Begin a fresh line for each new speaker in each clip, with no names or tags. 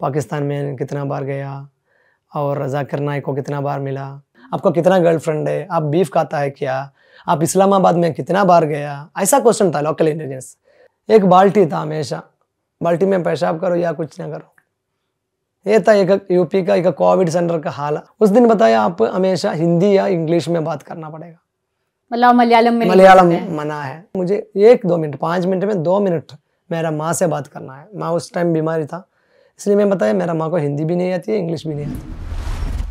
पाकिस्तान में कितना बार गया और जाकिर नाइक को कितना बार मिला, आपको कितना गर्लफ्रेंड है, आप बीफ खाता है क्या, आप इस्लामाबाद में कितना बार गया, ऐसा क्वेश्चन था लोकल इंटेलिजेंस। एक बाल्टी था, हमेशा बाल्टी में पेशाब करो या कुछ ना करो, ये था एक यूपी का एक कोविड सेंटर का हाल। उस दिन बताया आप हमेशा हिंदी या इंग्लिश में बात करना पड़ेगा,
मतलब मलयालम में
मलयालम मना है। मुझे 1-2 मिनट 5 मिनट में 2 मिनट मेरा माँ से बात करना है। माँ उस टाइम बीमारी था, इसलिए मैं बताया मेरा माँ को हिंदी भी नहीं आती है, इंग्लिश भी नहीं आती।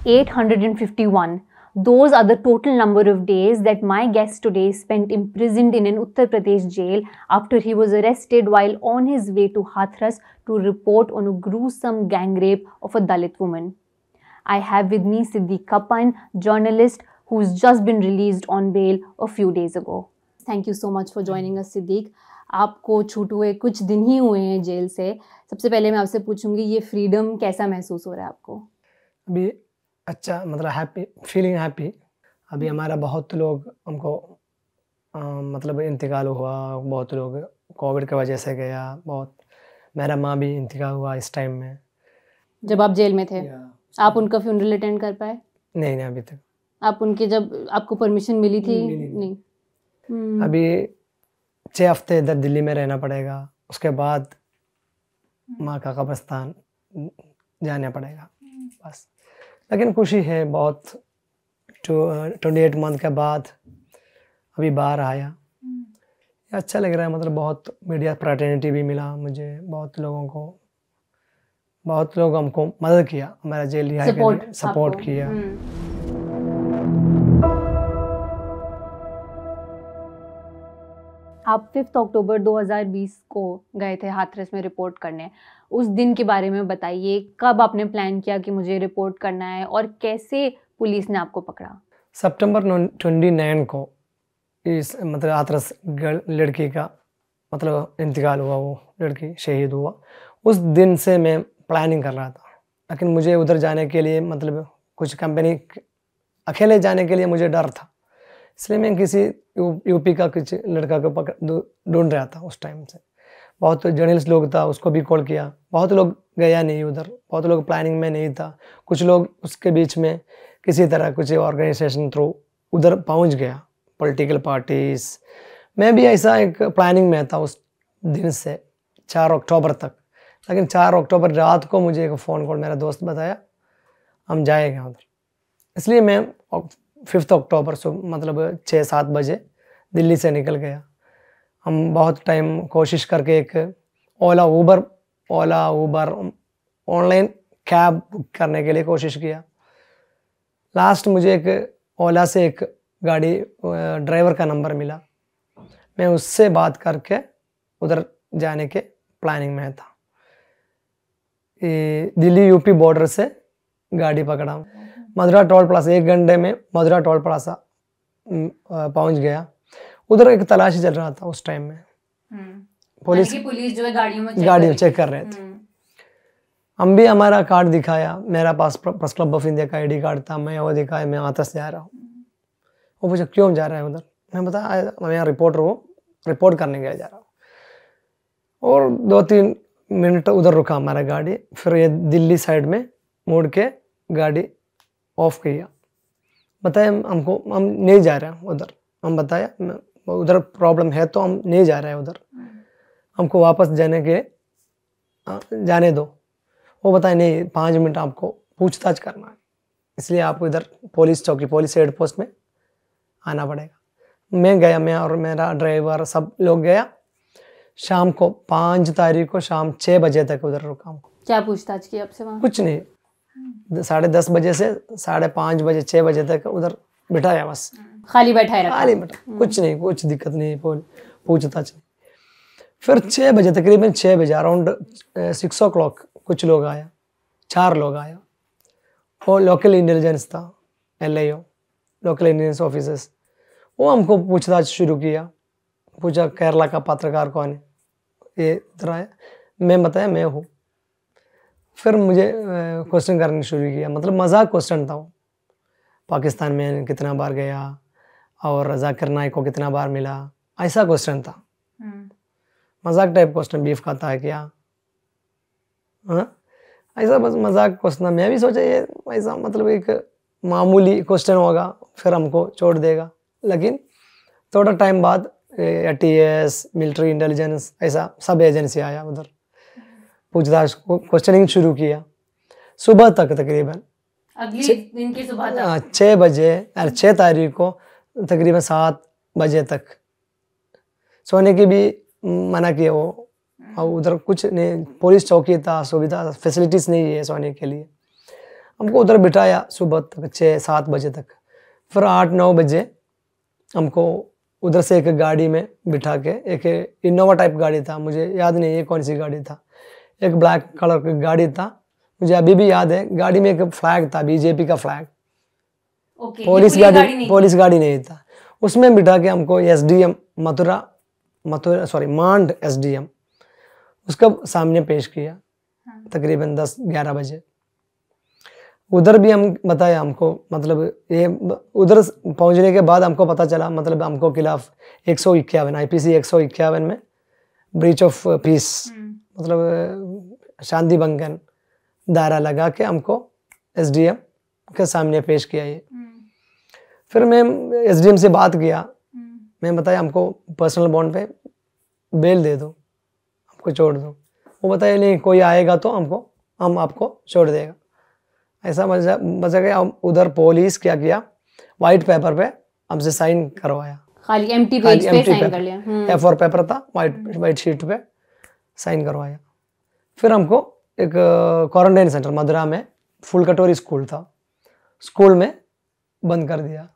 851. Those are the total number of days that my guest today spent imprisoned in an Uttar Pradesh jail after he was arrested while on his way to Hathras to report on a gruesome gang rape of a Dalit woman. I have with me Siddiq Kappan, journalist who's just been released on bail a few days ago. Thank you so much for joining us, Siddiq. आपको छूट हुए कुछ दिन ही हुए हैं jail से। सबसे पहले मैं आपसे पूछूंगी, ये फ्रीडम कैसा महसूस हो रहा है आपको?
अभी अच्छा, मतलब हैप्पी, फीलिंग हैप्पी। अभी हमारा बहुत लोग हमको मतलब इंतकाल हुआ, बहुत लोग कोविड की वजह से गया, बहुत मेरा माँ भी इंतकाल हुआ इस टाइम में।
जब आप जेल में थे आप उनका फ्यूनरल अटेंड कर पाए?
नहीं अभी तक।
आप उनके, जब आपको परमिशन मिली थी? नहीं।
अभी 6 हफ्ते इधर दिल्ली में रहना पड़ेगा, उसके बाद माँ का कब्रिस्तान जाना पड़ेगा बस। लेकिन खुशी है बहुत, 28 मंथ के बाद अभी बाहर आया, अच्छा लग रहा है। मतलब बहुत मीडिया फ्रेटर्निटी भी मिला मुझे, बहुत लोग हमको मदद किया, हमारा जेल रिहाई के लिए सपोर्ट किया।
आप 5 अक्टूबर 2020 को गए थे हाथरस में रिपोर्ट करने। उस दिन के बारे में बताइए, कब आपने प्लान किया कि मुझे रिपोर्ट करना है और कैसे पुलिस ने आपको पकड़ा?
सितंबर 29 को इस मतलब हाथरस लड़की का मतलब इंतकाल हुआ, वो लड़की शहीद हुआ। उस दिन से मैं प्लानिंग कर रहा था, लेकिन मुझे उधर जाने के लिए मतलब कुछ कंपनी अकेले जाने के लिए मुझे डर था, इसलिए मैं किसी यूपी का कुछ लड़का को ढूंढ रहा था। उस टाइम से बहुत जर्नलिस्ट लोग था, उसको भी कॉल किया, बहुत लोग गया नहीं उधर, बहुत लोग प्लानिंग में नहीं था, कुछ लोग उसके बीच में किसी तरह कुछ ऑर्गेनाइजेशन थ्रू उधर पहुंच गया, पॉलिटिकल पार्टीज। मैं भी ऐसा एक प्लानिंग में था उस दिन से 4 अक्टूबर तक। लेकिन 4 अक्टूबर रात को मुझे एक फ़ोन कॉल मेरा दोस्त बताया हम जाएंगे उधर, इसलिए मैं 5 अक्टूबर से मतलब 6-7 बजे दिल्ली से निकल गया। हम बहुत टाइम कोशिश करके एक ओला ऊबर ऑनलाइन कैब बुक करने के लिए कोशिश किया। लास्ट मुझे एक ओला से एक गाड़ी ड्राइवर का नंबर मिला, मैं उससे बात करके उधर जाने के प्लानिंग में था। दिल्ली यूपी बॉर्डर से गाड़ी पकड़ा, मदुरा टोल प्लाजा, 1 घंटे में मदुरा टोल प्लाजा पहुंच गया। उधर एक तलाशी चल रहा था उस टाइम में, पुलिस जो है गाड़ियों चेक कर रहे थे। हम भी हमारा कार्ड दिखाया, मेरा पास प्रेस क्लब ऑफ इंडिया का ID कार्ड था, मैं वो दिखाया मैं हाथरस जा रहा हूँ। वो पूछा क्यों जा रहा है उधर, मैं बताया मैं यहाँ रिपोर्टर हूँ, रिपोर्ट करने के लिए जा रहा हूँ। और 2-3 मिनट उधर रुका हमारा गाड़ी, फिर ये दिल्ली साइड में मोड़ के गाड़ी ऑफ किया। बताया हमको हम नहीं जा रहे हैं उधर, हम बताया उधर प्रॉब्लम है तो हम नहीं जा रहे हैं उधर, हमको वापस जाने दो। वो बताया नहीं 5 मिनट आपको पूछताछ करना है, इसलिए आपको इधर पुलिस चौकी, पुलिस हेड पोस्ट में आना पड़ेगा। मैं गया, मैं और मेरा ड्राइवर सब लोग गया। शाम को 5 तारीख को शाम 6 बजे तक उधर रुका हूँ।
क्या पूछताछ की आपसे वहाँ?
कुछ नहीं, 10:30 बजे से 5:30 बजे 6 बजे तक उधर बिठाया, बस
खाली बैठाए रखा?
खाली बैठा, कुछ नहीं, कुछ दिक्कत नहीं, पूछताछ नहीं। फिर 6 बजे तकरीबन 6 बजे अराउंड 6 o'clock कुछ लोग आया, 4 लोग आया। वो लोकल इंटेलिजेंस था, LIO लोकल इंटेलिजेंस ऑफिसर्स। वो हमको पूछताछ शुरू किया, पूछा केरला का पत्रकार कौन है, ये इधर आया, मैं बताया मैं हूँ। फिर मुझे क्वेश्चन करने शुरू किया, मतलब मजाक क्वेश्चन था वो, पाकिस्तान में कितना बार गया और जाकिर नाइक को कितना बार मिला, ऐसा क्वेश्चन था, मजाक टाइप क्वेश्चन, बीफ खाता है क्या, ऐसा बस मजाक क्वेश्चन। मैं भी सोचा ये ऐसा मतलब एक मामूली क्वेश्चन होगा, फिर हमको छोड़ देगा। लेकिन थोड़ा टाइम बाद ATS, मिलिट्री इंटेलिजेंस, ऐसा सब एजेंसी आया उधर, पूछताछ को क्वेश्चनिंग शुरू किया। सुबह तक तकरीबन
अगले दिन की सुबह तक
6 बजे, 6 तारीख को तकरीबन 7 बजे तक सोने की भी मना किया वो। और उधर कुछ नहीं, पुलिस चौकी था, सुविधा फैसिलिटीज़ नहीं है सोने के लिए। हमको उधर बिठाया सुबह तक 6-7 बजे तक। फिर 8-9 बजे हमको उधर से एक गाड़ी में बिठा के, एक इनोवा टाइप गाड़ी था, मुझे याद नहीं है कौन सी गाड़ी था, एक ब्लैक कलर की गाड़ी था, मुझे अभी भी याद है। गाड़ी में एक फ्लैग था, बीजेपी का फ्लैग।
ओके,
पुलिस गाड़ी नहीं था। उसमें बिठा के हमको SDM मांड SDM उसका सामने पेश किया तकरीबन 10-11 बजे। उधर भी हम बताया हमको, मतलब ये उधर पहुंचने के बाद हमको पता चला, मतलब हमको खिलाफ 151 IPC 151 में ब्रीच ऑफ पीस, मतलब शांति भंगन दायरा लगा के हमको SDM के सामने पेश किया ये। फिर मैं SDM से बात किया, मैं बताया हमको पर्सनल बॉन्ड पे बेल दे दो, हमको छोड़ दो। वो बताया नहीं, कोई आएगा तो हम आपको छोड़ देगा। ऐसा बचा गया। उधर पुलिस क्या किया, वाइट पेपर पे हमसे साइन करवाया,
खाली एम्प्टी पेज पे साइन कर लिया।
A4 पेपर था, वाइट शीट पे साइन करवाया। फिर हमको एक क्वारंटाइन सेंटर मदुरा में फुल कटोरी स्कूल था, स्कूल में बंद कर दिया।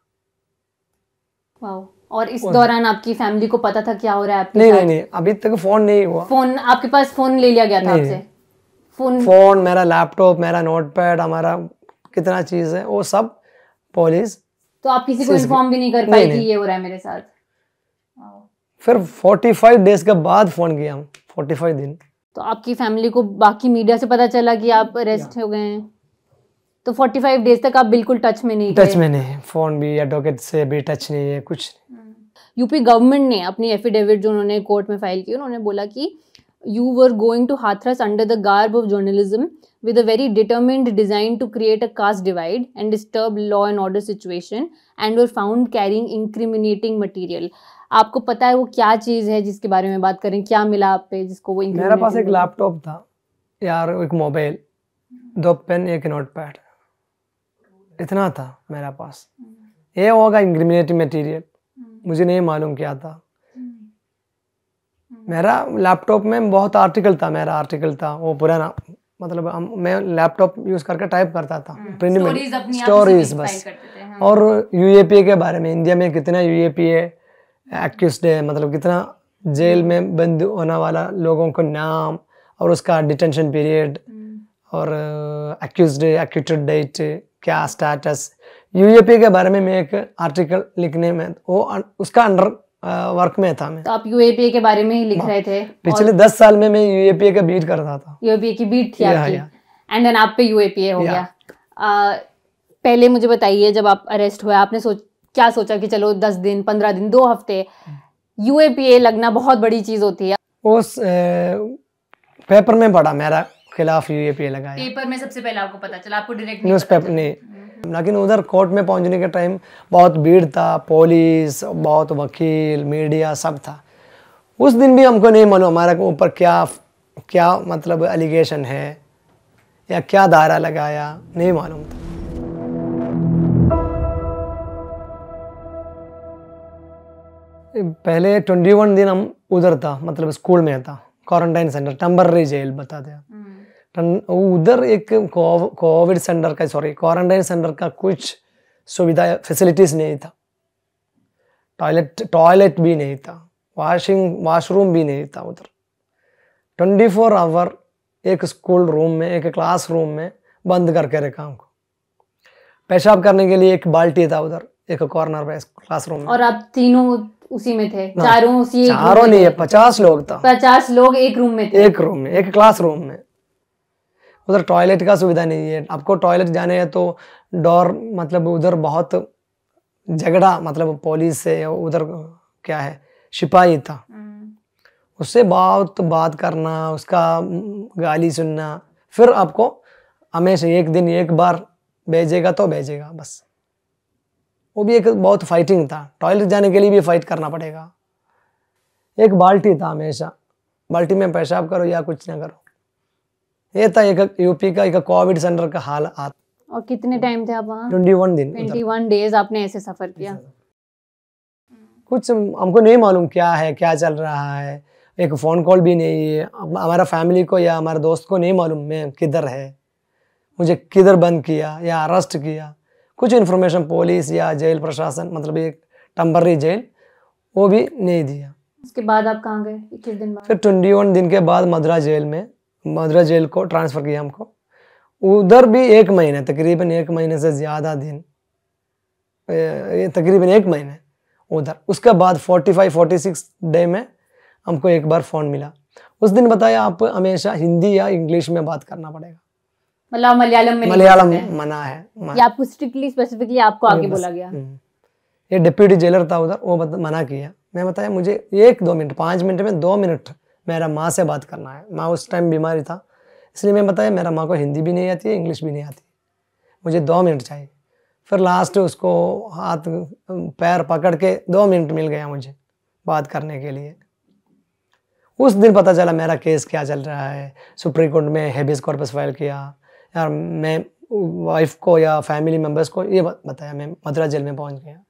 वाओ। और इस दौरान आपकी फैमिली को पता था क्या हो रहा है आपके साथ?
नहीं, अभी तक फोन नहीं हुआ।
फोन आपके पास, फोन ले लिया गया था आपसे?
फोन, मेरा लैपटॉप, मेरा नोटपैड, हमारा कितना चीज है वो सब पुलिस।
तो आप किसी को इन्फॉर्म भी नहीं कर पाई कि ये हो रहा है मेरे साथ?
फिर 45 डेज के बाद फोन किया हम, 45 दिन।
तो आपकी फैमिली को बाकी मीडिया से पता चला कि आप अरेस्ट हो गए हैं, तो 45 डेज तक आप बिल्कुल टच में नहीं थे?
फोन भी एडवोकेट से भी टच नहीं है, कुछ नहीं।
यूपी गवर्नमेंट ने अपनी एफिडेविट जो उन्होंने कोर्ट में फाइल की, उन्होंने बोला कि you were going to Hathras under the garb of journalism with a very determined design to create a caste divide and disturb law and order situation and were found carrying incriminating material. आपको पता है वो क्या चीज़ है जिसके बारे में बात करें? क्या मिला आप पे जिसको वो
मेरा पास एक लैपटॉप था यार, एक मोबाइल, 2 पेन, एक नोटपैड, इतना था मेरा पास। ये होगा इंक्रिमिनेटिंग मटेरियल, मुझे नहीं मालूम क्या था। मेरा लैपटॉप में बहुत आर्टिकल था, मेरा आर्टिकल था वो पुराना, मतलब मैं लैपटॉप यूज करके टाइप करता था, प्रिंट में स्टोरीज बस। और UAPA के बारे में, इंडिया में कितना UAPA एक्यूज्ड है, मतलब कितना जेल में बंद होने वाला लोगों को नाम और उसका डिटेंशन पीरियड और एक्यूटेड डेट, क्या स्टेटस, UAPA के बारे में मैं एक आर्टिकल लिखने में वो उसका अंडर वर्क में था मैं।
तो आप UAPA के बारे में ही लिख रहे थे?
पिछले 10 साल में मैं UAPA का बीट करता था।
UAPA की बीट थी आपकी, एंड देन आप पे UAPA हो गया। पहले मुझे बताइए, जब आप अरेस्ट हुए आपने क्या सोचा कि चलो 10 दिन, 15 दिन, 2 हफ्ते, UAPA लगना बहुत बड़ी चीज होती है।
उस पेपर में पढ़ा, मेरा खिलाफ UAPA लगाया।
पेपर में सबसे पहले आपको पता चला? आपको डायरेक्ट
न्यूज़ पेपर नहीं, लेकिन उधर कोर्ट में पहुंचने के टाइम बहुत भीड़ था, पुलिस, बहुत वकील, मीडिया सब था। उस दिन भी हमको नहीं मालूम हमारे ऊपर क्या मतलब एलिगेशन है या क्या दायरा लगाया, नहीं मालूम था। पहले 21 दिन हम उधर था, मतलब स्कूल में था, क्वारंटाइन सेंटर, टेम्पररी जेल बताते हैं। उधर एक कोविड सेंटर का, सॉरी क्वारंटाइन सेंटर का कुछ सुविधा फैसिलिटीज नहीं था, टॉयलेट भी नहीं था, वॉशरूम भी नहीं था उधर। 24 आवर एक स्कूल रूम में, एक क्लास रूम में बंद करके रखा हमको। पेशाब करने के लिए एक बाल्टी था उधर एक कॉर्नर पे क्लासरूम में।
और आप तीनों उसी में थे? चारों
नहीं, 50 लोग था।
50 लोग एक रूम में थे?
एक रूम में, एक क्लास रूम में। उधर टॉयलेट का सुविधा नहीं है, आपको टॉयलेट जाने है तो डोर, मतलब उधर बहुत झगड़ा, मतलब पुलिस से, उधर क्या है सिपाही था, उससे बहुत बात करना, उसका गाली सुनना, फिर आपको हमेशा एक दिन एक बार भेजेगा तो भेजेगा बस। वो भी एक बहुत फाइटिंग था, टॉयलेट जाने के लिए भी फाइट करना पड़ेगा। एक बाल्टी था, हमेशा बाल्टी में पेशाब करो या कुछ ना करो। ये था एक यूपी का एक कोविड सेंटर का हाल।
और कितने टाइम थे आप वहाँ?
21 दिन।
21 डेज आपने ऐसे सफर किया।
कुछ हमको नहीं मालूम क्या है, क्या चल रहा है, एक फ़ोन कॉल भी नहीं है। हमारा फैमिली को या हमारे दोस्त को नहीं मालूम मैं किधर है, मुझे किधर बंद किया या अरेस्ट किया। कुछ इन्फॉर्मेशन पुलिस या जेल प्रशासन, मतलब एक टेम्पररी जेल, वो भी नहीं दिया।
उसके बाद आप कहाँ गए 21 दिन बाद?
फिर 21 दिन के बाद मदुरा जेल को ट्रांसफ़र किया हमको। उधर भी 1 महीने, तकरीबन 1 महीने से ज़्यादा दिन, तकरीबन 1 महीने उधर। उसके बाद 45-46 डे में हमको एक बार फ़ोन मिला। उस दिन बताया आप हमेशा हिंदी या इंग्लिश में बात करना पड़ेगा,
मतलब मलयालम में नहीं
मलयालम
बोल सकते?
मना है।
या आपको स्पेसिफिकली आपको आगे बोला गया?
ये डिप्टी जेलर था उधर, वो मना किया। मैं बताया मुझे 1-2 मिनट, 5 मिनट में 2 मिनट मेरा माँ से बात करना है। माँ उस टाइम बीमारी था, इसलिए मैं बताया मेरा माँ को हिंदी भी नहीं आती है, इंग्लिश भी नहीं आती, मुझे 2 मिनट चाहिए। फिर लास्ट उसको हाथ पैर पकड़ के 2 मिनट मिल गया मुझे बात करने के लिए। उस दिन पता चला मेरा केस क्या चल रहा है। सुप्रीम कोर्ट में हेबियस कॉर्पस फाइल किया, यार मैं वाइफ को या फैमिली मेम्बर्स को ये बताया। मैं मदुरा जेल में पहुंच गया।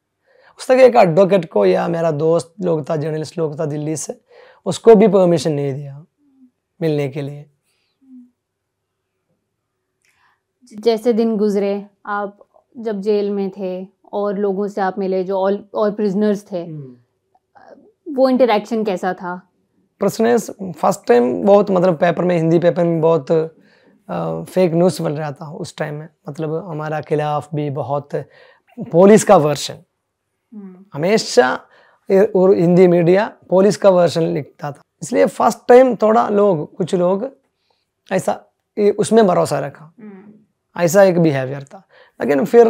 उस तक एक एडवोकेट को या मेरा दोस्त लोग था, जर्नलिस्ट लोग था दिल्ली से, उसको भी परमिशन नहीं दिया मिलने के लिए।
जैसे दिन गुजरे, आप जब जेल में थे और लोगों से आप मिले जो और प्रिजनर्स थे, वो इंटरेक्शन कैसा था? प्रिजनर्स
फर्स्ट टाइम बहुत, मतलब पेपर में, हिंदी पेपर में बहुत फेक न्यूज़ बन रहा था उस टाइम में। मतलब हमारा खिलाफ भी बहुत पुलिस का वर्शन, हमेशा और हिंदी मीडिया पुलिस का वर्शन लिखता था। इसलिए फर्स्ट टाइम थोड़ा कुछ लोग ऐसा उसमें भरोसा रखा, ऐसा एक बिहेवियर था। लेकिन फिर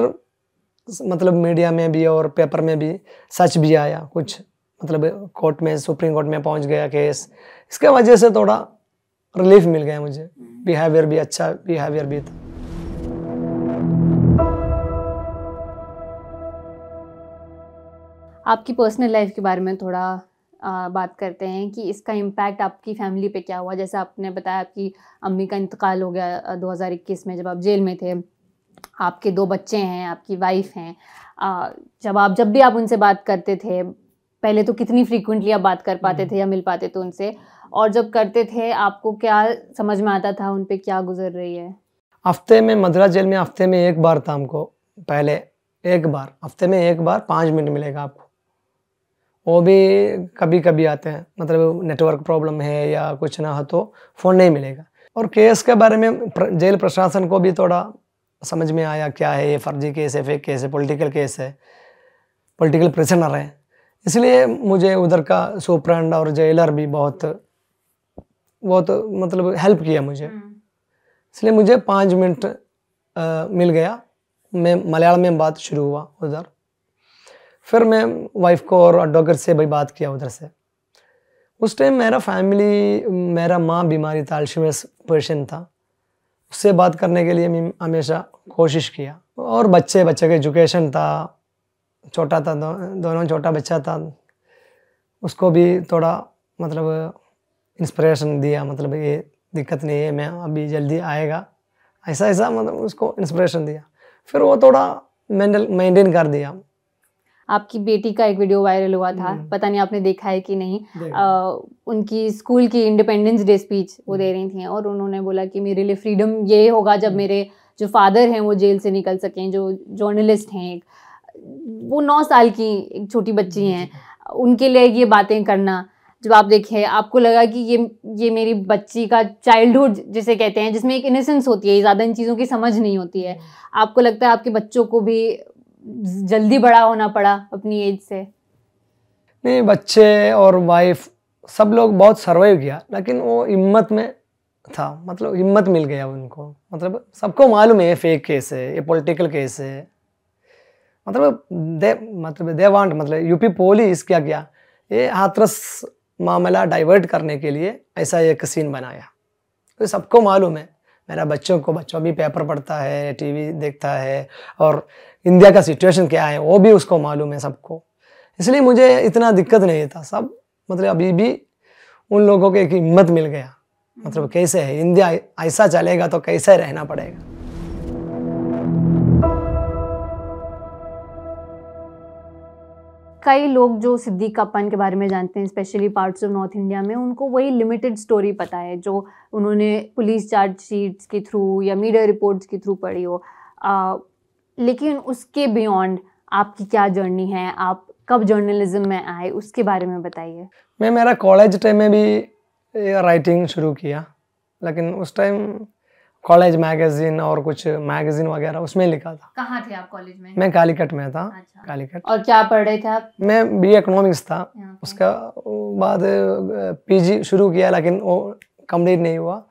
मतलब मीडिया में भी और पेपर में भी सच भी आया कुछ, मतलब कोर्ट में, सुप्रीम कोर्ट में पहुंच गया केस। इसके वजह से थोड़ा रिलीफ मिल गया मुझे, बिहेवियर भी अच्छा बिहेवियर भी था।
आपकी पर्सनल लाइफ के बारे में थोड़ा बात करते हैं कि इसका इम्पैक्ट आपकी फैमिली पे क्या हुआ। जैसे आपने बताया आपकी अम्मी का इंतकाल हो गया 2021 में, जब आप जेल में थे। आपके 2 बच्चे हैं, आपकी वाइफ हैं। जब भी आप उनसे बात करते थे, पहले तो कितनी फ्रीक्वेंटली आप बात कर पाते थे या मिल पाते थे उनसे, और जब करते थे आपको क्या समझ में आता था उन पे क्या गुजर रही है?
हफ्ते में मदुरा जेल में हफ्ते में 1 बार था हमको, पहले 1 बार, हफ्ते में 1 बार 5 मिनट मिलेगा आपको। वो भी कभी कभी आते हैं, मतलब नेटवर्क प्रॉब्लम है या कुछ ना हो तो फ़ोन नहीं मिलेगा। और केस के बारे में जेल प्रशासन को भी थोड़ा समझ में आया क्या है ये, फर्जी केस है, फेक केस है, पॉलिटिकल केस है, पॉलिटिकल प्रिजनर है। इसलिए मुझे उधर का सुपरटेंडेंट और जेलर भी बहुत मतलब हेल्प किया मुझे। इसलिए मुझे 5 मिनट मिल गया, मैं मलयालम में बात शुरू हुआ उधर। फिर मैं वाइफ को और एडवोकेट से भी बात किया उधर से। उस टाइम मेरा माँ बीमारी था, अल्जाइमर पेशेंट था, उससे बात करने के लिए मैं हमेशा कोशिश किया। और बच्चे का एजुकेशन था, छोटा था, दोनों छोटा बच्चा था, उसको भी थोड़ा मतलब इंस्पिरेशन दिया, मतलब ये दिक्कत नहीं है, मैं अभी जल्दी आएगा, ऐसा मतलब उसको इंस्पिरेशन दिया। फिर वो थोड़ा मेंटेन कर दिया।
आपकी बेटी का एक वीडियो वायरल हुआ था, पता नहीं आपने देखा है कि नहीं। उनकी स्कूल की इंडिपेंडेंस डे स्पीच वो दे रही थी और उन्होंने बोला कि मेरे लिए फ्रीडम ये होगा जब मेरे जो फादर हैं वो जेल से निकल सकें, जो जर्नलिस्ट हैं, वो 9 साल की एक छोटी बच्ची हैं, उनके लिए ये बातें करना। जब आप देखें, आपको लगा कि ये मेरी बच्ची का चाइल्डहुड जिसे कहते हैं, जिसमें एक इनोसेंस होती है, ज़्यादा इन चीज़ों की समझ नहीं होती है, आपको लगता है आपके बच्चों को भी जल्दी बड़ा होना पड़ा अपनी एज से?
नहीं, बच्चे और वाइफ सब लोग बहुत सर्वाइव किया, लेकिन वो हिम्मत में था, मतलब हिम्मत मिल गया उनको। मतलब सबको मालूम है ये फेक केस है, ये पॉलिटिकल केस है, मतलब दे वांट, मतलब यूपी पुलिस क्या किया, ये हाथरस मामला डाइवर्ट करने के लिए ऐसा एक सीन बनाया। तो सबको मालूम है मेरा बच्चों भी पेपर पढ़ता है, टीवी देखता है, और इंडिया का सिचुएशन क्या है वो भी उसको मालूम है सबको। इसलिए मुझे इतना दिक्कत नहीं था। सब मतलब अभी भी उन लोगों को एक हिम्मत मिल गया, मतलब कैसे है इंडिया ऐसा चलेगा तो कैसे रहना पड़ेगा।
कई लोग जो सिद्दीक कप्तान के बारे में जानते हैं, specially parts of north India में, उनको वही लिमिटेड स्टोरी पता है जो उन्होंने पुलिस चार्जशीट्स के थ्रू या मीडिया रिपोर्ट्स के थ्रू पढ़ी हो। लेकिन उसके बियॉन्ड आपकी क्या जर्नी है, आप कब जर्नलिज्म में आए, उसके बारे में बताइए।
मैं मेरा कॉलेज टाइम में भी राइटिंग शुरू किया, लेकिन उस टाइम कॉलेज मैगजीन और कुछ मैगजीन वगैरह उसमें लिखा था।
कहाँ थे आप कॉलेज में?
मैं कालीकट में था।
अच्छा।
कालीकट।
और क्या पढ़ रहे थे आप?
मैं बी इकोनॉमिक्स था। उसका बाद पीजी शुरू किया, लेकिन वो कंप्लीट नहीं हुआ।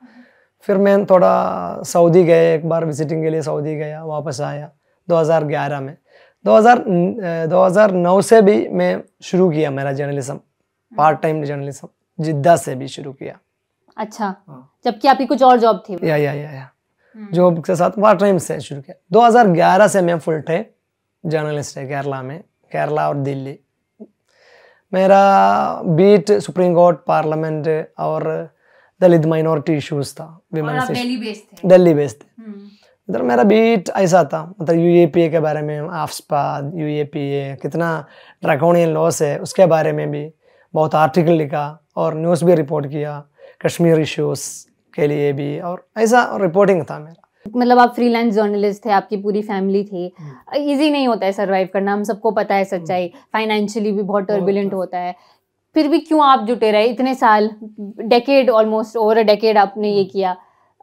फिर मैं थोड़ा सऊदी गए, एक बार विजिटिंग के लिए सऊदी गया, वापस आया 2011 में। 2009 से भी मैं शुरू किया मेरा जर्नलिज्म, पार्ट टाइम जर्नलिज्म, जिद्दा से भी शुरू किया।
अच्छा, जबकि आपकी कुछ और जॉब थी?
या जॉब के साथ पार्ट टाइम से शुरू किया। 2011 से मैं फुल टाइम जर्नलिस्ट है केरला में, केरला और दिल्ली। मेरा बीट सुप्रीम कोर्ट, पार्लियामेंट और दलित माइनॉरिटी इश्यूज था। दिल्ली बेस्ड थे। इधर मेरा बीट ऐसा था, मतलब यूएपीए के बारे में, आफ्सपा, यूएपीए कितना ड्रैकोनियन लॉस है उसके बारे में भी बहुत आर्टिकल लिखा और न्यूज़ भी रिपोर्ट किया, कश्मीर इश्यूज के लिए भी, और ऐसा रिपोर्टिंग था मेरा।
मतलब आप फ्रीलांस जर्नलिस्ट थे, आपकी पूरी फैमिली थी। इजी नहीं होता है सरवाइव करना, हम सबको पता है सच्चाई। फाइनेंशियली भी बहुत टर्बुलेंट होता है। फिर भी क्यों आप जुटे रहे इतने साल, decade, almost over a decade आपने ये किया?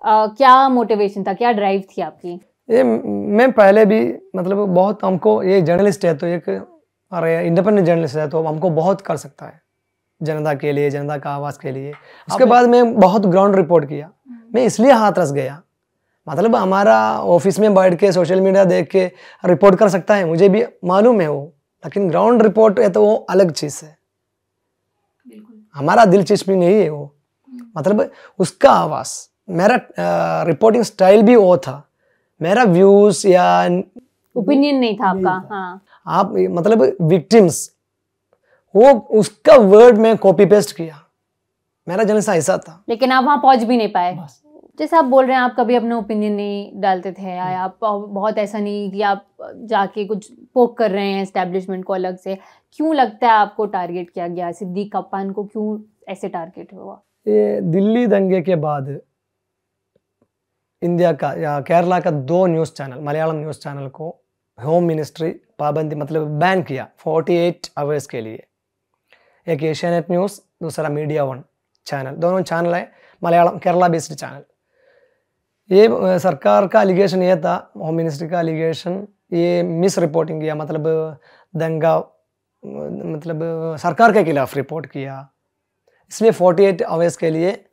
क्या मोटिवेशन था, क्या ड्राइव थी आपकी?
ये मैं पहले भी मतलब बहुत, हमको ये जर्नलिस्ट है तो एक, अरे इंडिपेंडेंट जर्नलिस्ट है तो हमको बहुत कर सकता है जनता के लिए, जनता का आवाज़ के लिए। उसके बाद मैं बहुत ग्राउंड रिपोर्ट किया। मैं इसलिए हाथरस गया, मतलब हमारा ऑफिस में बैठ के सोशल मीडिया देख के रिपोर्ट कर सकता है, मुझे भी मालूम है वो, लेकिन ग्राउंड रिपोर्ट है तो वो अलग चीज़ है। हमारा दिलचस्पी नहीं है वो, मतलब उसका आवाज़। मेरा रिपोर्टिंग स्टाइल भी वो था, मेरा व्यूज या
ओपिनियन नहीं था आपका। हाँ,
आप मतलब विक्टिम्स, वो उसका वर्ड में कॉपी पेस्ट किया। मेरा जर्नलिस्ट ऐसा था।
लेकिन आप वहाँ पहुँच भी नहीं पाए। जैसे आप बोल रहे हैं, आप कभी अपना ओपिनियन नहीं डालते थे, या आप बहुत ऐसा नहीं कि आप जाके कुछ पोक कर रहे हैं एस्टेब्लिशमेंट को अलग से। क्यों लगता है आपको टारगेट किया गया? सिद्दीक कप्तान को क्यों ऐसे टारगेट हुआ?
ये दिल्ली दंगे के बाद इंडिया का या केरला का 2 news channel, Malayalam news channel को होम मिनिस्ट्री पाबंदी मतलब बैन किया 48 आवर्स के लिए। एक एशियानेट न्यूज़, दूसरा मीडिया वन चैनल, दोनों चैनल है मलयालम केरला बेस्ड चैनल। ये सरकार का एलिगेशन ये था, होम मिनिस्ट्री का एलिगेशन, ये मिस रिपोर्टिंग किया, मतलब दंगा, मतलब सरकार के खिलाफ रिपोर्ट किया, इसलिए 48 आवर्स के लिए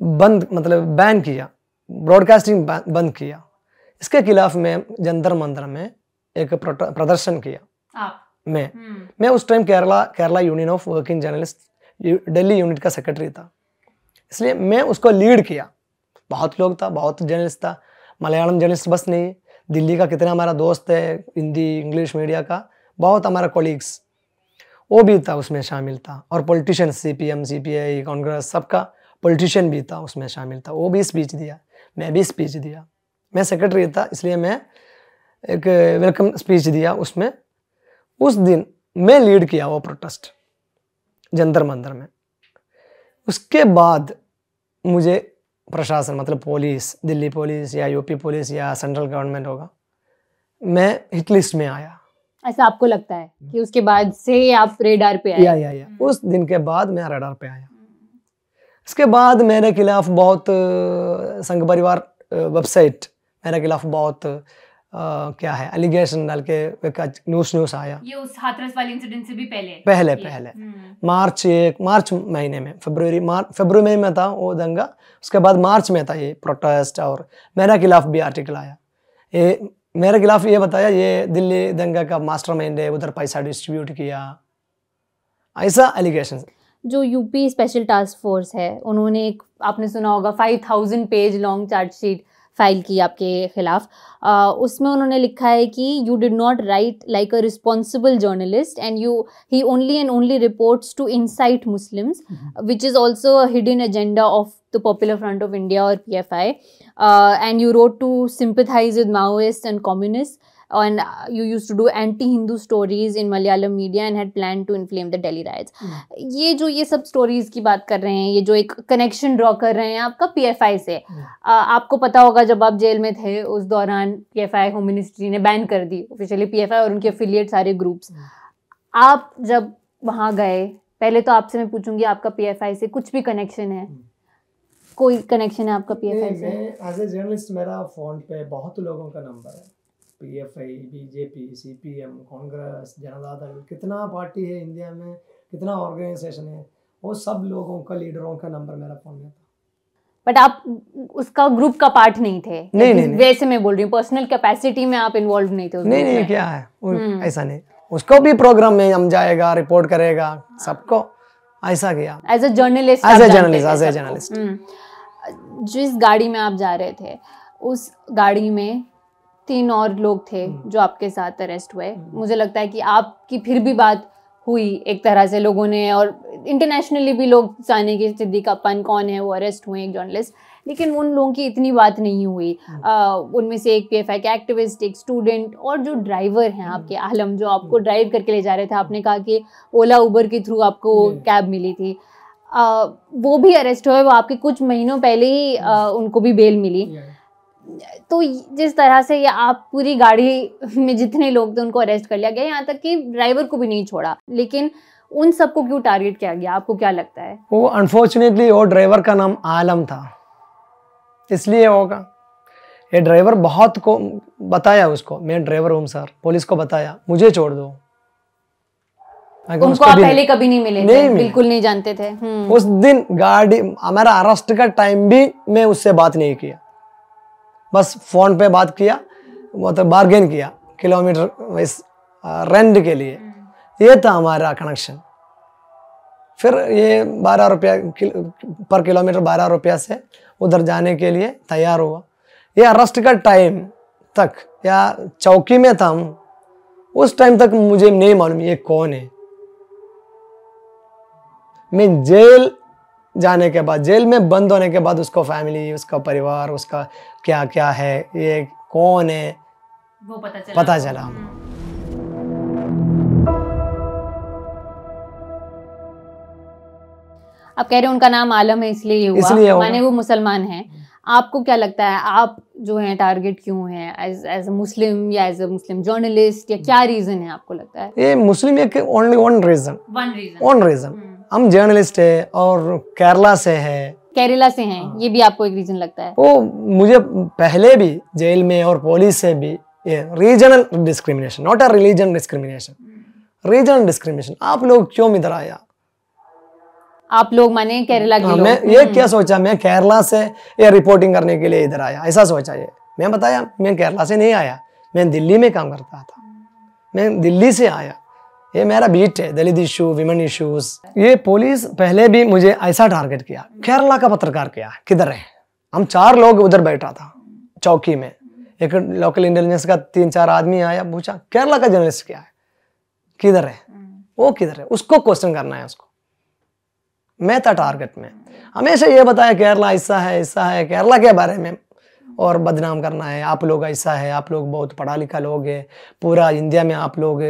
बंद, मतलब बैन किया, ब्रॉडकास्टिंग बंद किया। इसके खिलाफ मैं जंतर मंतर में एक प्रदर्शन किया। मैं उस time Kerala union of working journalist Delhi unit का सेक्रेटरी था, इसलिए मैं उसको लीड किया। बहुत लोग था, बहुत जर्नलिस्ट था, मलयालम जर्नलिस्ट बस नहीं, दिल्ली का कितना हमारा दोस्त है, हिंदी इंग्लिश मीडिया का बहुत हमारा कोलीग्स, वो भी था उसमें शामिल था, और पॉलिटिशियन CPM CPI कांग्रेस सबका पॉलिटिशियन भी था उसमें शामिल था। वो भी स्पीच दिया, मैं भी स्पीच दिया। मैं सेक्रेटरी था इसलिए मैं एक वेलकम स्पीच दिया उसमें। उस दिन मैं लीड किया वो प्रोटेस्ट जंतर मंतर में। उसके बाद मुझे प्रशासन, मतलब पुलिस, दिल्ली पुलिस या यूपी पुलिस या सेंट्रल गवर्नमेंट होगा, मैं हिट लिस्ट में आया।
ऐसा आपको लगता है कि उसके बाद से आप रेडार पे आए?
या उस दिन के बाद मैं रेडार पे आया। इसके बाद मेरे खिलाफ बहुत संघ परिवार वेबसाइट मेरे खिलाफ बहुत क्या है एलिगेशन डाल के न्यूज़ आया।
ये उस हाथरस वाले इंसिडेंट से भी
पहले मार्च महीने में, फरवरी में था वो दंगा। उसके बाद मार्च में था ये प्रोटेस्ट, और मेरे खिलाफ भी आर्टिकल आया। ये मेरे खिलाफ ये बताया ये दिल्ली दंगा का मास्टरमाइंड है, उधर पैसा डिस्ट्रीब्यूट किया, ऐसा एलिगेशन।
जो यूपी स्पेशल टास्क फोर्स है, उन्होंने एक आपने सुना होगा 5000 पेज लॉन्ग चार्जशीट फाइल की आपके खिलाफ। उसमें उन्होंने लिखा है कि you did not write like a responsible journalist and he only and only reports to incite Muslims which is also a hidden agenda of the Popular Front of India और PFI, and you wrote to sympathise with Maoist and communist and you used to do anti-Hindu stories in Malayalam media and had planned to inflame the Delhi riots. ये जो ये सब stories की बात कर रहे हैं, ये जो एक कनेक्शन ड्रॉ कर रहे हैं आपका PFI से, आपको पता होगा जब आप जेल में थे उस दौरान PFI होम मिनिस्ट्री ने बैन कर दी ऑफिशियली PFI और उनके एफिलिएट सारे ग्रुप्स। आप जब वहाँ गए, पहले तो आपसे मैं पूछूंगी आपका PFI से कुछ भी कनेक्शन है? कोई कनेक्शन है आपका PFI से?
एज ए जर्नलिस्ट मेरा फोन पे बहुत लोगों का नंबर है, PFI, BJP, CPM, Congress, Janata Dal, कितना पार्टी है इंडिया में, कितना ऑर्गेनाइजेशन है, वो सब लोगों का लीडरों का नंबर मेरा फोन में था।
बट आप उसका ग्रुप का पार्ट नहीं थे? नहीं, वैसे मैं बोल रही हूँ पर्सनल कैपेसिटी में आप इन्वॉल्व नहीं थे?
नहीं, क्या है ऐसा नहीं, उसको भी प्रोग्राम में हम जाएगा, रिपोर्ट करेगा, सबको ऐसा किया एज ए जर्नलिस्ट।
जिस गाड़ी में आप जा रहे थे उस गाड़ी में 3 और लोग थे जो आपके साथ अरेस्ट हुए। मुझे लगता है कि आपकी फिर भी बात हुई एक तरह से लोगों ने, और इंटरनेशनली भी लोग जाने की सिद्दीक अप्पन कौन है, वो अरेस्ट हुए एक जर्नलिस्ट, लेकिन उन लोगों की इतनी बात नहीं हुई। उनमें से एक PFI के एक्टिविस्ट, एक स्टूडेंट और जो ड्राइवर हैं आपके आलम, जो आपको ड्राइव करके ले जा रहे थे, आपने कहा कि ओला उबर के थ्रू आपको कैब मिली थी, वो भी अरेस्ट हुए। वो आपके कुछ महीनों पहले ही उनको भी बेल मिली। तो जिस तरह से ये आप पूरी गाड़ी में जितने लोग थे उनको अरेस्ट कर लिया गया, यहाँ तक कि ड्राइवर को भी नहीं छोड़ा, लेकिन उन सबको क्यों टारगेट किया गया, आपको क्या लगता है?
वो अनफॉर्चुनेटली वो ड्राइवर का नाम आलम था, इसलिए होगा। ये ड्राइवर बहुत को बताया, उसको मैं ड्राइवर हूँ सर, पुलिस को बताया मुझे छोड़ दो।
उनको आप पहले कभी नहीं मिले थे? बिल्कुल नहीं जानते थे?
उस दिन गाड़ी हमारा अरेस्ट का टाइम भी मैं उससे बात नहीं किया, बस फोन पे बात किया, मतलब बार्गेन किया किलोमीटर रेंट के लिए, ये था हमारा कनेक्शन। फिर ये 12 रुपया पर किलोमीटर 12 रुपया से उधर जाने के लिए तैयार हुआ। ये अरेस्ट का टाइम तक या चौकी में था हम, उस टाइम तक मुझे नहीं मालूम ये कौन है। मैं जेल जाने के बाद, जेल में बंद होने के बाद उसको फैमिली, उसका परिवार, उसका क्या क्या है, ये कौन है,
वो पता चला। आप कह रहे हैं उनका नाम आलम है इसलिए हुआ, माने वो मुसलमान हैं। आपको क्या लगता है, आप जो हैं टारगेट क्यों हैं, एज अ मुस्लिम या एज अ मुस्लिम जर्नलिस्ट, या क्या रीजन है आपको लगता है?
ये मुस्लिम एक ओनली वन रीजन हम जर्नलिस्ट है और केरला से हैं, ये भी आपको एक रीजन लगता है? वो मुझे पहले भी जेल में और पुलिस से भी ये regional discrimination, not a religion discrimination, regional discrimination. आप लोग क्यों इधर आया?
आप लोग माने केरला के लोग?
मैं ये क्या सोचा, मैं केरला से ये रिपोर्टिंग करने के लिए इधर आया, ऐसा सोचा। ये मैं बताया मैं केरला से नहीं आया, मैं दिल्ली में काम करता था, मैं दिल्ली से आया, ये मेरा बीट है, दलित इशू, विमेन इश्यूज। ये पुलिस पहले भी मुझे ऐसा टारगेट किया, केरला का पत्रकार किया, किधर है? हम 4 लोग उधर बैठा था चौकी में, एक लोकल इंटेलिजेंस का 3-4 आदमी आया, पूछा केरला का जर्नलिस्ट क्या है, किधर है वो, किधर है, उसको क्वेश्चन करना है उसको। मैं था टारगेट में, हमेशा ये बताया केरला ऐसा है, केरला के बारे में और बदनाम करना है, आप लोग ऐसा है, आप लोग बहुत पढ़ा लिखा लोग है, पूरा इंडिया में आप लोग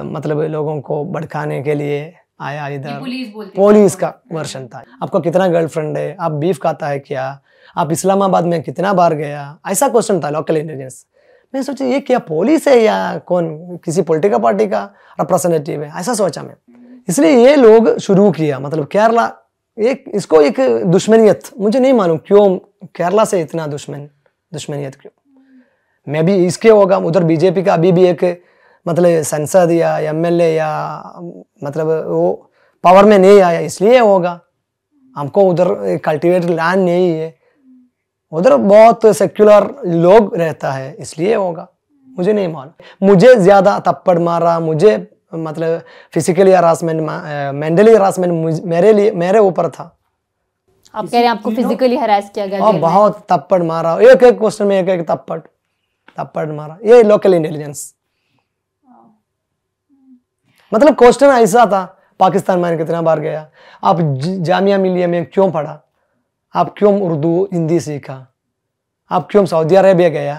मतलब लोगों को भड़काने के लिए आया इधर। पुलिस का वर्षन था, आपको कितना गर्लफ्रेंड है, आप बीफ खाता है क्या, आप इस्लामाबाद में कितना बार गया, ऐसा क्वेश्चन था लोकल इंटेलिजेंस। मैं सोचा ये क्या पुलिस है या कौन, किसी पॉलिटिकल पार्टी का रिप्रेजेंटेटिव है, ऐसा सोचा मैं। इसलिए ये लोग शुरू किया, मतलब केरला इसको एक दुश्मनियत, मुझे नहीं मालूम क्यों केरला से इतना दुश्मनियत क्यों। मैं भी इसके होगा, उधर बीजेपी का अभी भी एक मतलब संसद या MLA या मतलब वो पावर में नहीं आया, इसलिए होगा। हमको उधर कल्टीवेटेड लैंड नहीं है, उधर बहुत सेक्युलर लोग रहता है, इसलिए होगा, मुझे नहीं मालूम। मुझे ज्यादा थप्पड़ मारा, मुझे मतलब फिजिकली हरासमेंट, मेंटली हरासमेंट मेरे ऊपर था।
आप कह रहे हैं आपको फिजिकली हरास किया गया
और
जेल में?
बहुत थप्पड़ मारा, एक एक क्वेश्चन में एक एक थप्पड़ मारा। ये लोकल इंटेलिजेंस, मतलब क्वेश्चन ऐसा था, पाकिस्तान में कितना बार गया, आप जामिया मिलिया में क्यों पढ़ा, आप क्यों उर्दू हिंदी सीखा, आप क्यों सऊदी अरेबिया गया,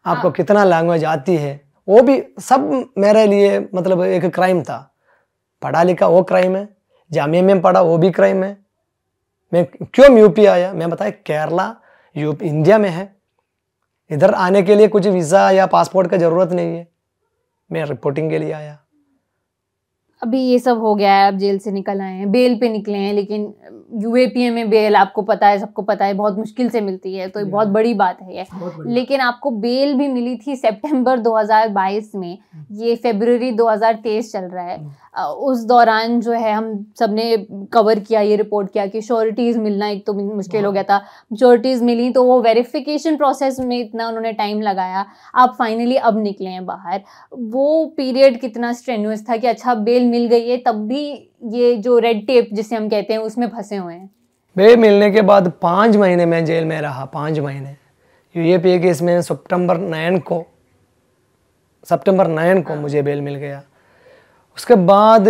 आपको कितना लैंग्वेज आती है, वो भी सब मेरे लिए मतलब एक क्राइम था। पढ़ा लिखा वो क्राइम है, जामिया में पढ़ा वो भी क्राइम है। मैं क्यों यूपी आया, मैं बताया केरला यूपी इंडिया में है, इधर आने के लिए कुछ वीज़ा या पासपोर्ट का ज़रूरत नहीं है, मैं रिपोर्टिंग के लिए आया।
अभी ये सब हो गया है, आप जेल से निकल आए हैं, बेल पे निकले हैं, लेकिन यूएपीए में बेल आपको पता है, सबको पता है, बहुत मुश्किल से मिलती है, तो ये बहुत बड़ी बात है ये। लेकिन आपको बेल भी मिली थी सितंबर 2022 में, ये फरवरी 2023 चल रहा है। उस दौरान जो है हम सबने कवर किया, ये रिपोर्ट किया कि श्योरिटीज़ मिलना एक तो मुश्किल हो गया था, श्योरिटीज़ मिली तो वो वेरिफिकेशन प्रोसेस में इतना उन्होंने टाइम लगाया, आप फाइनली अब निकले हैं बाहर। वो पीरियड कितना स्ट्रेन्युअस था कि अच्छा बेल मिल गई है, तब भी ये जो रेड टेप जिसे हम कहते हैं उसमें फंसे हुए हैं।
बेल मिलने के बाद 5 महीने में जेल में रहा, 5 महीने। यूएपीए केस में सितंबर 9 को मुझे बेल मिल गया। उसके बाद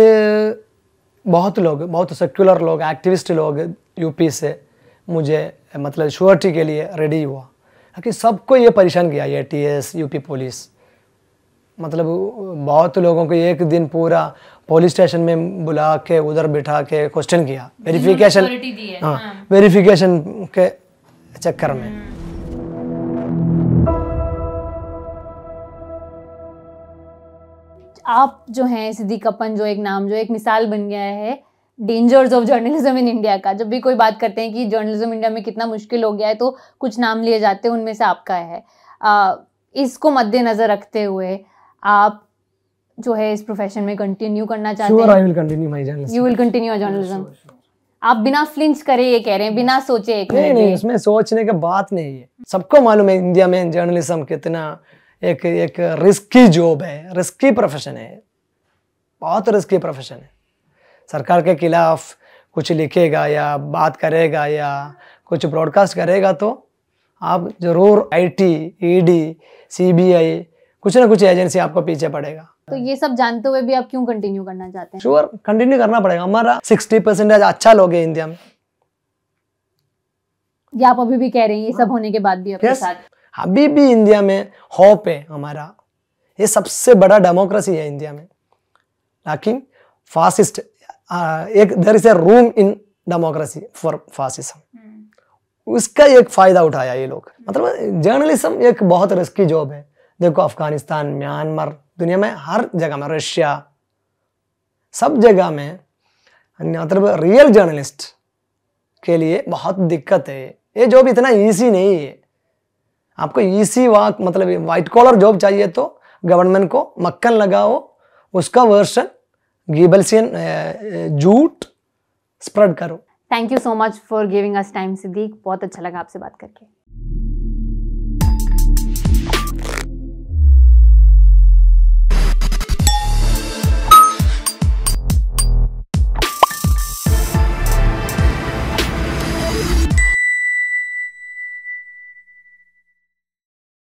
बहुत सेक्युलर लोग, एक्टिविस्ट लोग यूपी से मुझे मतलब श्योरिटी के लिए रेडी हुआ, क्योंकि सबको ये परेशान किया, एटीएस, यूपी पुलिस, मतलब बहुत लोगों को एक दिन पूरा पुलिस स्टेशन में बुला के उधर बिठा के क्वेश्चन किया, वेरिफिकेशन, हाँ, वेरिफिकेशन के चक्कर में।
आप जो हैं सिद्दीक अपन, जो एक नाम, जो एक मिसाल बन गया है dangers of journalism in India का। जब भी कोई बात करते हैं कि जर्नलिज्म इंडिया में कितना मुश्किल हो गया है, तो कुछ नाम लिए जाते हैं, उनमें से आपका है। इसको मद्देनजर रखते हुए आप जो है इस प्रोफेशन में कंटिन्यू करना चाहते हैं?
Sure, I will continue my journalism.
You will continue your journalism. आप बिना फ्लिंच करे ये कह रहे हैं, बिना सोचे एक मिनट
नहीं,
भी?
उसमें सोचने की बात नहीं है। सबको मालूम है इंडिया में जर्नलिज्म कितना एक रिस्की जॉब है, रिस्की प्रोफेशन है, बहुत रिस्की प्रोफेशन है। सरकार के खिलाफ कुछ लिखेगा या बात करेगा या कुछ ब्रॉडकास्ट करेगा तो आप जरूर आईटी, ईडी, सीबीआई, कुछ ना कुछ एजेंसी आपको पीछे पड़ेगा।
तो ये सब जानते हुए भी आप क्यों कंटिन्यू करना चाहते हैं?
श्योर, कंटिन्यू करना पड़ेगा। हमारा 60% अच्छा लोग है इंडिया में।
या आप अभी भी कह रहे हैं ये सब होने के बाद भी आपके साथ?
अभी भी इंडिया में होप है हमारा, ये सबसे बड़ा डेमोक्रेसी है इंडिया में। लेकिन फासिस्ट एक there is a room in democracy for fascism, उसका एक फायदा उठाया ये लोग। मतलब जर्नलिज्म एक बहुत रिस्की जॉब है। देखो अफगानिस्तान, म्यांमार, दुनिया में हर जगह में, रशिया, सब जगह में मतलब रियल जर्नलिस्ट के लिए बहुत दिक्कत है। ये जॉब इतना इजी नहीं है। आपको इजी वर्क मतलब वाइट कॉलर जॉब चाहिए तो गवर्नमेंट को मक्खन लगाओ, उसका वर्शन गीबल्सियन झूठ स्प्रेड करो।
Thank you so much for giving us time Siddique, बहुत अच्छा लगा आपसे बात करके।